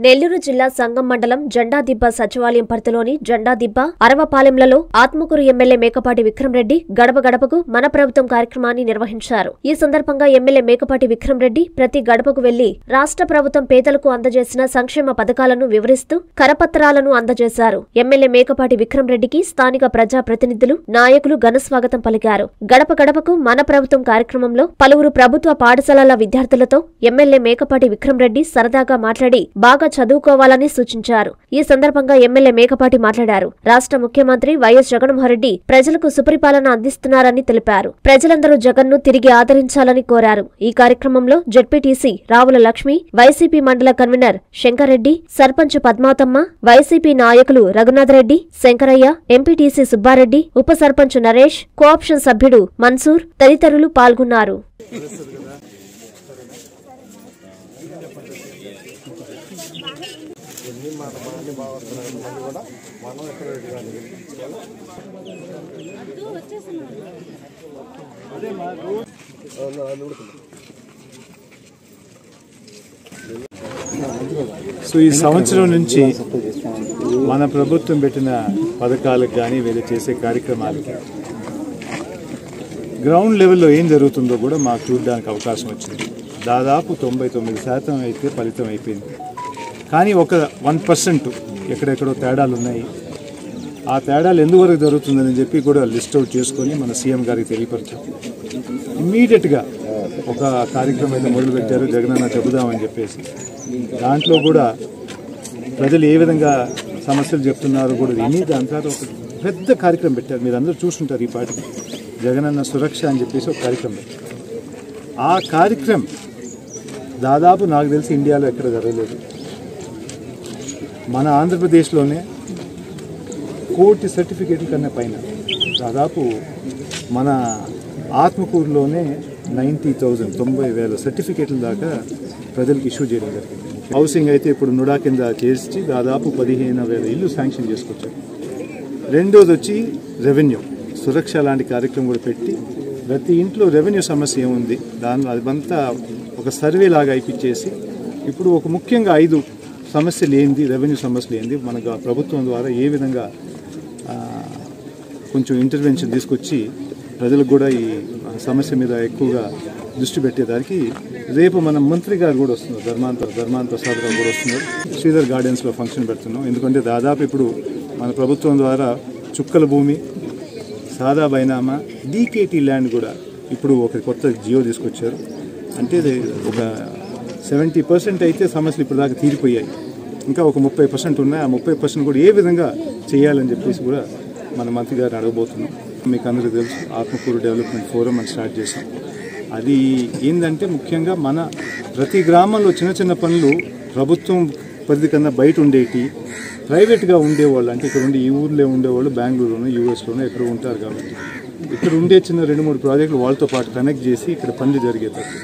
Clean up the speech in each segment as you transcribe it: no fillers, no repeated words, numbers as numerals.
నెల్లూరు జిల్లా సంగం మండలం జెండాదిబ్బ సచివాలయం పరిధిలోని జెండాదిబ్బ అరవపాలెంలలో ఆత్మకూరు ఎమ్మెల్యే మేకపాటి విక్రమరెడ్డి గడప గడపకు మన ప్రభుత్వం కార్యక్రమాన్ని నిర్వహించారు. ఈ సందర్భంగా ఎమ్మెల్యే మేకపాటి విక్రమరెడ్డి ప్రతి గడపకు వెళ్లి రాష్ట్ర ప్రభుత్వం పేదలకు అందజేసిన సంక్షేమ పథకాలను వివరిస్తూ కరపత్రాలను అందజేశారు. ఎమ్మెల్యే మేకపాటి విక్రమరెడ్డికి స్థానిక ప్రజాప్రతినిధులు, నాయకులు ఘనస్వాగతం పలికారు. గడప గడపకు మన ప్రభుత్వం కార్యక్రమంలో పలువురు ప్రభుత్వ పాఠశాలల విద్యార్థులతో ఎమ్మెల్యే మేకపాటి విక్రమరెడ్డి సరదాగా మాట్లాడి బాగా చదువుకోవాలని సూచించారు. ఈ సందర్భంగా ఎమ్మెల్యే మేకపాటి మాట్లాడారు. రాష్ట్ర ముఖ్యమంత్రి వైఎస్ జగన్మోహన్రెడ్డి ప్రజలకు సుపరిపాలన అందిస్తున్నారని తెలిపారు. ప్రజలందరూ జగన్ను తిరిగి ఆదరించాలని కోరారు. ఈ కార్యక్రమంలో జెడ్పీటీసీ రావుల లక్ష్మి, వైసీపీ మండల కన్వీనర్ శంకర్రెడ్డి, సర్పంచ్ పద్మాతమ్మ, వైసీపీ నాయకులు రఘునాథరెడ్డి, శంకరయ్య, ఎంపీటీసీ సుబ్బారెడ్డి, ఉప సర్పంచ్ నరేష్, కోఆప్షన్ సభ్యుడు మన్సూర్ తదితరులు పాల్గొన్నారు. సో ఈ సంవత్సరం నుంచి మన ప్రభుత్వం పెట్టిన పథకాలకు కానీ వీళ్ళు చేసే కార్యక్రమాలకి గ్రౌండ్ లెవెల్లో ఏం జరుగుతుందో కూడా మాకు చూడడానికి అవకాశం వచ్చింది. దాదాపు 99% అయితే ఫలితం అయిపోయింది. కానీ ఒక 1% ఎక్కడెక్కడో తేడాలు ఉన్నాయి. ఆ తేడాలు ఎందువరకు జరుగుతుందని చెప్పి కూడా లిస్ట్ అవుట్ చేసుకొని మన సీఎం గారికి తెలియపరిచాం. ఇమ్మీడియట్గా ఒక కార్యక్రమం అయితే మొదలుపెట్టారు, జగనన్న చెబుదామని చెప్పేసి. దాంట్లో కూడా ప్రజలు ఏ విధంగా సమస్యలు చెప్తున్నారు కూడా విని దాని తర్వాత ఒక పెద్ద కార్యక్రమం పెట్టారు. మీరు అందరూ చూస్తుంటారు ఈ పాటికి, జగనన్న సురక్ష అని చెప్పేసి ఒక కార్యక్రమం పెట్టారు. ఆ కార్యక్రమం దాదాపు నాకు తెలిసి ఇండియాలో ఎక్కడ జరగలేదు. మన ఆంధ్రప్రదేశ్లోనే 1 కోటి సర్టిఫికేట్ల కన్నా పైన, దాదాపు మన ఆత్మకూరులోనే 90,000 సర్టిఫికేట్ల దాకా ప్రజలకు ఇష్యూ చేయడం జరిగింది. హౌసింగ్ అయితే ఇప్పుడు నుడా కింద చేసి దాదాపు 15,000 ఇల్లు శాంక్షన్ చేసుకొచ్చారు. రెండోది వచ్చి రెవెన్యూ సురక్ష లాంటి కార్యక్రమం కూడా పెట్టి ప్రతి ఇంట్లో రెవెన్యూ సమస్య ఏముంది దానిలో అదంతా ఒక సర్వే లాగా అయిపించేసి ఇప్పుడు ఒక ముఖ్యంగా 5 సమస్యలు ఏంది, రెవెన్యూ సమస్యలు ఏంది, మనకు ప్రభుత్వం ద్వారా ఏ విధంగా కొంచెం ఇంటర్వెన్షన్ తీసుకొచ్చి ప్రజలకు కూడా ఈ సమస్య మీద ఎక్కువగా దృష్టి పెట్టేదానికి రేపు మన మంత్రి గారు కూడా వస్తున్నారు, ధర్మాంత ప్రసాద్ గారు కూడా వస్తున్నారు. శ్రీధర్ గార్డెన్స్లో ఫంక్షన్ పెడుతున్నాం. ఎందుకంటే దాదాపు ఇప్పుడు మన ప్రభుత్వం ద్వారా చుక్కల భూమి, సాదా బైనామా, డీకేటీ ల్యాండ్ కూడా ఇప్పుడు ఒక కొత్త జియో తీసుకొచ్చారు. అంటే ఒక 70% అయితే సమస్యలు ఇప్పుడు దాకా తీరిపోయాయి. ఇంకా ఒక 30% ఉన్నాయి. ఆ 30% కూడా ఏ విధంగా చేయాలని చెప్పేసి కూడా మన మంత్రి గారిని అడగబోతున్నాం. మీకు అందరికీ తెలుసు, ఆత్మకూరు డెవలప్మెంట్ ఫోరం అని స్టార్ట్ చేసాం. అది ఏంటంటే ముఖ్యంగా మన ప్రతి గ్రామంలో చిన్న చిన్న పనులు ప్రభుత్వం పరిధి కన్నా బయట ఉండేటి ప్రైవేట్గా ఉండేవాళ్ళు, అంటే ఇక్కడ ఉండి ఈ ఊర్లో ఉండేవాళ్ళు బెంగళూరులోనూ యూఎస్లోనూ ఎక్కడ ఉంటారు. కాబట్టి ఇక్కడ ఉండే చిన్న 2-3 ప్రాజెక్టులు వాళ్ళతో పాటు కనెక్ట్ చేసి ఇక్కడ పనులు జరిగేటట్టు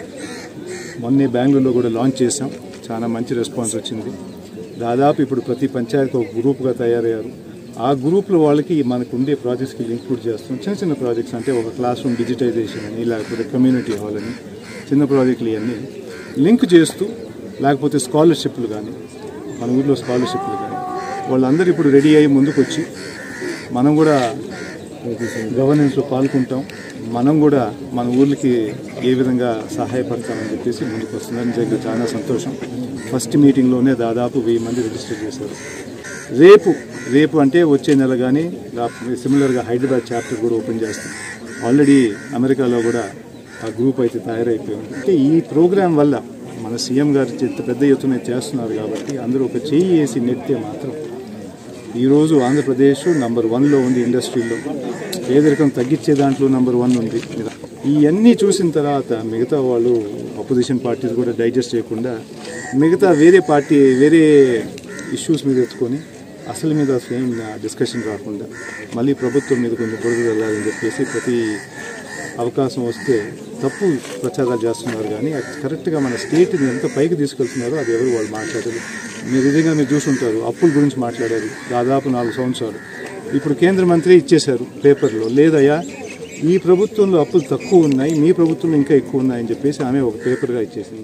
మొన్నే బెంగళూరులో కూడా లాంచ్ చేసాం. చాలా మంచి రెస్పాన్స్ వచ్చింది. దాదాపు ఇప్పుడు ప్రతి పంచాయతీకి ఒక గ్రూప్గా తయారయ్యారు. ఆ గ్రూప్లో వాళ్ళకి మనకు ఉండే ప్రాజెక్ట్స్కి ఇంక్లూడ్ చేస్తాం. చిన్న చిన్న ప్రాజెక్ట్స్ అంటే ఒక క్లాస్ రూమ్ డిజిటైజేషన్ అని, లేకపోతే కమ్యూనిటీ హాల్ అని, చిన్న ప్రాజెక్టులు ఇవన్నీ లింక్ చేస్తూ, లేకపోతే స్కాలర్షిప్లు కానీ, మన ఊర్లో స్కాలర్షిప్లు కానీ వాళ్ళందరూ ఇప్పుడు రెడీ అయ్యి ముందుకు వచ్చి మనం కూడా గవర్నెన్స్లో పాల్గొంటాం. మనం కూడా మన ఊళ్ళకి ఏ విధంగా సహాయపడతామని చెప్పేసి ముందుకు వస్తుందని నిజంగా చాలా సంతోషం. ఫస్ట్ మీటింగ్లోనే దాదాపు 1000 మంది రిజిస్టర్ చేశారు. రేపు అంటే వచ్చే నెల కానీ సిమిలర్గా హైదరాబాద్ చాప్టర్ కూడా ఓపెన్ చేస్తాం. ఆల్రెడీ అమెరికాలో కూడా ఆ గ్రూప్ అయితే తయారైపోయింది. అంటే ఈ ప్రోగ్రాం వల్ల మన సీఎం గారు పెద్ద ఎత్తున చేస్తున్నారు. కాబట్టి అందరూ ఒక చేయి వేసి నెట్టే మాత్రం ఈరోజు ఆంధ్రప్రదేశ్ నంబర్ 1లో ఉంది. ఇండస్ట్రీలో పేదరికం తగ్గించే దాంట్లో నంబర్ 1 ఉంది. ఇవన్నీ చూసిన తర్వాత మిగతా వాళ్ళు అపోజిషన్ పార్టీస్ కూడా డైజెస్ట్ చేయకుండా మిగతా వేరే ఇష్యూస్ మీద ఎత్తుకొని అసలు మీద ఏం డిస్కషన్ రాకుండా మళ్ళీ ప్రభుత్వం మీద కొంచెం బురద వెళ్ళాలని చెప్పేసి ప్రతి అవకాశం వస్తే తప్పు ప్రచారాలు చేస్తున్నారు. కానీ అది కరెక్ట్గా మన స్టేట్ని ఎంత పైకి తీసుకెళ్తున్నారో అది ఎవరు వాళ్ళు మాట్లాడారు. మీరు చూసుంటారు, అప్పుల గురించి మాట్లాడారు దాదాపు 4 సంవత్సరాలు. ఇప్పుడు కేంద్ర మంత్రి ఇచ్చేశారు పేపర్లో, లేదయ్యా ఈ ప్రభుత్వంలో అప్పులు తక్కువ ఉన్నాయి, మీ ప్రభుత్వంలో ఇంకా ఎక్కువ ఉన్నాయని చెప్పేసి ఆమె ఒక పేపర్గా ఇచ్చేసింది.